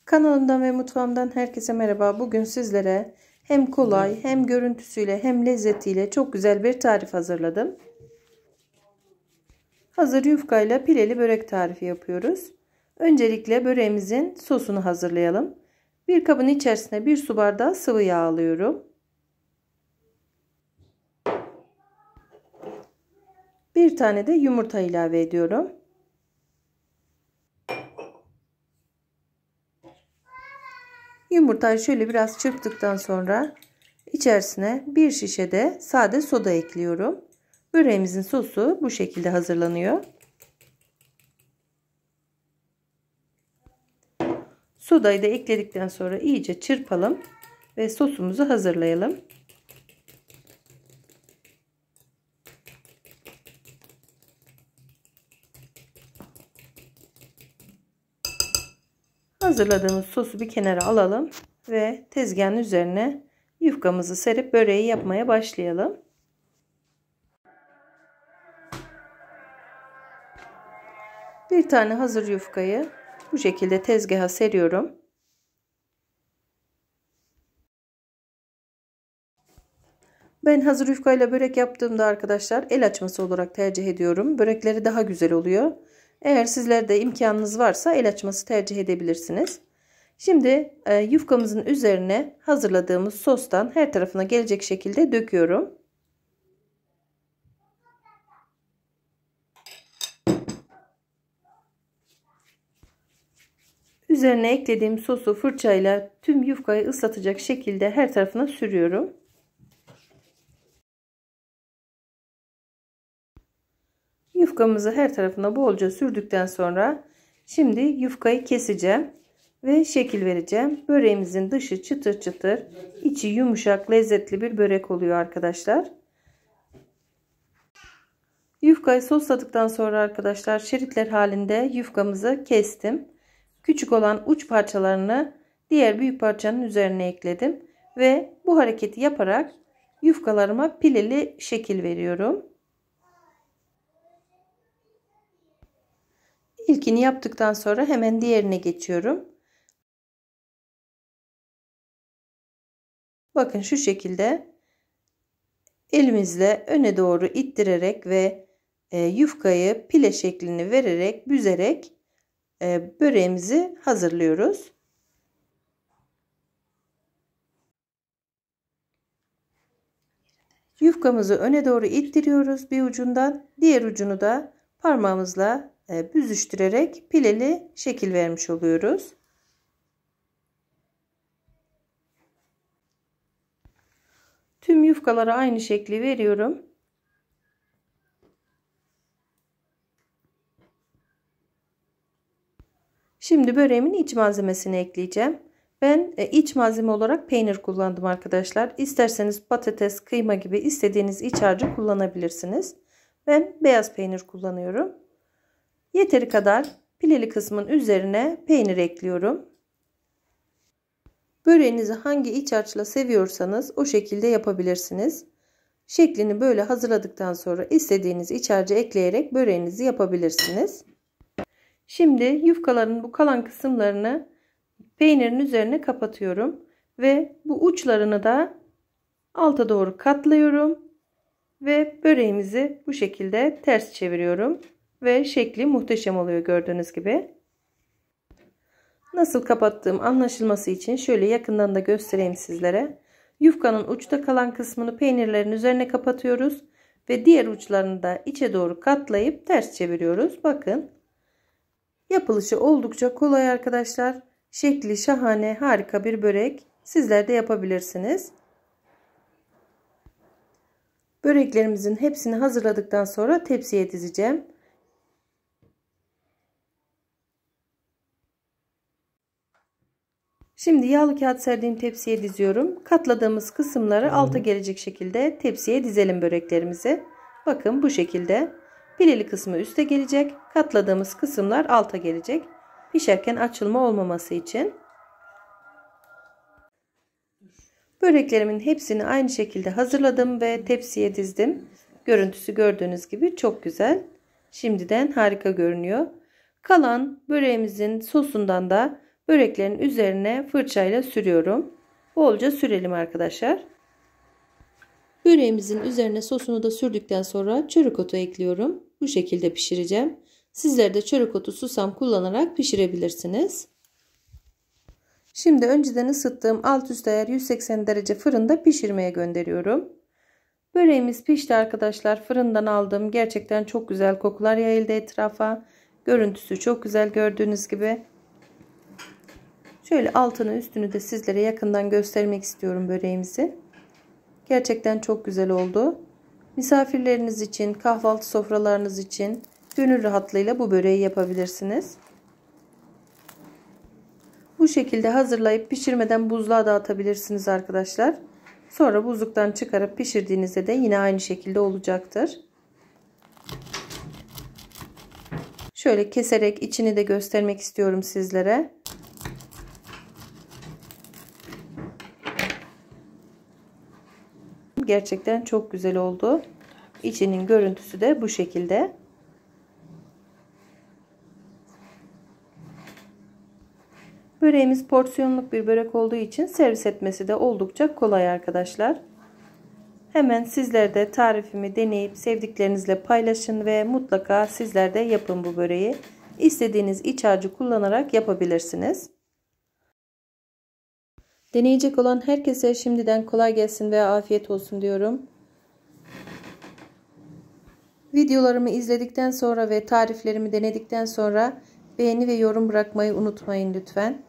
Kanalımdan ve mutfağımdan herkese merhaba. Bugün sizlere hem kolay hem görüntüsüyle hem lezzetiyle çok güzel bir tarif hazırladım. Hazır yufkayla pileli börek tarifi yapıyoruz. Öncelikle böreğimizin sosunu hazırlayalım. Bir kabın içerisine 1 su bardağı sıvı yağ alıyorum. 1 tane de yumurta ilave ediyorum. Yumurtayı şöyle biraz çırptıktan sonra içerisine 1 şişe de sade soda ekliyorum. Böreğimizin sosu bu şekilde hazırlanıyor. Sodayı da ekledikten sonra iyice çırpalım ve sosumuzu hazırlayalım. Hazırladığımız sosu bir kenara alalım ve tezgahın üzerine yufkamızı serip böreği yapmaya başlayalım. Bir tane hazır yufkayı bu şekilde tezgaha seriyorum. Ben hazır yufkayla börek yaptığımda arkadaşlar el açması olarak tercih ediyorum. Börekleri daha güzel oluyor. Eğer sizlerde imkanınız varsa el açması tercih edebilirsiniz. Şimdi yufkamızın üzerine hazırladığımız sostan her tarafına gelecek şekilde döküyorum. Üzerine eklediğim sosu fırçayla tüm yufkayı ıslatacak şekilde her tarafına sürüyorum. Yufkamızı her tarafına bolca sürdükten sonra şimdi yufkayı keseceğim ve şekil vereceğim. Böreğimizin dışı çıtır çıtır, içi yumuşak, lezzetli bir börek oluyor arkadaşlar. Yufkayı sosladıktan sonra arkadaşlar şeritler halinde yufkamızı kestim. Küçük olan uç parçalarını diğer büyük parçanın üzerine ekledim ve bu hareketi yaparak yufkalarıma pileli şekil veriyorum. İlkini yaptıktan sonra hemen diğerine geçiyorum. Bakın şu şekilde elimizle öne doğru ittirerek ve yufkayı pile şeklini vererek büzerek böreğimizi hazırlıyoruz. Yufkamızı öne doğru ittiriyoruz bir ucundan, diğer ucunu da parmağımızla büzüştürerek pileli şekil vermiş oluyoruz. Tüm yufkalara aynı şekli veriyorum. Şimdi böreğimin iç malzemesini ekleyeceğim. Ben iç malzeme olarak peynir kullandım arkadaşlar. İsterseniz patates, kıyma gibi istediğiniz iç harcı kullanabilirsiniz. Ben beyaz peynir kullanıyorum. Yeteri kadar pileli kısmın üzerine peynir ekliyorum. Böreğinizi hangi iç harçla seviyorsanız o şekilde yapabilirsiniz. Şeklini böyle hazırladıktan sonra istediğiniz iç harcı ekleyerek böreğinizi yapabilirsiniz. Şimdi yufkaların bu kalan kısımlarını peynirin üzerine kapatıyorum ve bu uçlarını da alta doğru katlıyorum ve böreğimizi bu şekilde ters çeviriyorum ve şekli muhteşem oluyor gördüğünüz gibi. Nasıl kapattığım anlaşılması için şöyle yakından da göstereyim sizlere. Yufkanın uçta kalan kısmını peynirlerin üzerine kapatıyoruz ve diğer uçlarını da içe doğru katlayıp ters çeviriyoruz. Bakın. Yapılışı oldukça kolay arkadaşlar. Şekli şahane, harika bir börek. Sizler de yapabilirsiniz. Böreklerimizin hepsini hazırladıktan sonra tepsiye dizeceğim. Şimdi yağlı kağıt serdiğim tepsiye diziyorum. Katladığımız kısımları alta gelecek şekilde tepsiye dizelim böreklerimizi. Bakın bu şekilde. Pileli kısmı üste gelecek. Katladığımız kısımlar alta gelecek. Pişerken açılma olmaması için. Böreklerimin hepsini aynı şekilde hazırladım ve tepsiye dizdim. Görüntüsü gördüğünüz gibi çok güzel. Şimdiden harika görünüyor. Kalan böreğimizin sosundan da böreklerin üzerine fırçayla sürüyorum. Bolca sürelim arkadaşlar. Böreğimizin üzerine sosunu da sürdükten sonra çörek otu ekliyorum. Bu şekilde pişireceğim. Sizler de çörek otu, susam kullanarak pişirebilirsiniz. Şimdi önceden ısıttığım alt üst ayar 180 derece fırında pişirmeye gönderiyorum. Böreğimiz pişti arkadaşlar. Fırından aldım. Gerçekten çok güzel kokular yayıldı etrafa. Görüntüsü çok güzel, gördüğünüz gibi. Şöyle altını üstünü de sizlere yakından göstermek istiyorum böreğimizi. Gerçekten çok güzel oldu. Misafirleriniz için, kahvaltı sofralarınız için gönül rahatlığıyla bu böreği yapabilirsiniz. Bu şekilde hazırlayıp pişirmeden buzluğa da atabilirsiniz arkadaşlar. Sonra buzluktan çıkarıp pişirdiğinizde de yine aynı şekilde olacaktır. Şöyle keserek içini de göstermek istiyorum sizlere. Gerçekten çok güzel oldu. İçinin görüntüsü de bu şekilde. Böreğimiz porsiyonluk bir börek olduğu için servis etmesi de oldukça kolay arkadaşlar. Hemen sizler de tarifimi deneyip sevdiklerinizle paylaşın ve mutlaka sizler de yapın bu böreği. İstediğiniz iç harcı kullanarak yapabilirsiniz. Deneyecek olan herkese şimdiden kolay gelsin ve afiyet olsun diyorum. Videolarımı izledikten sonra ve tariflerimi denedikten sonra beğeni ve yorum bırakmayı unutmayın lütfen.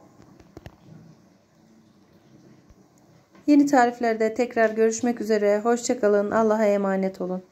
Yeni tariflerde tekrar görüşmek üzere. Hoşça kalın. Allah'a emanet olun.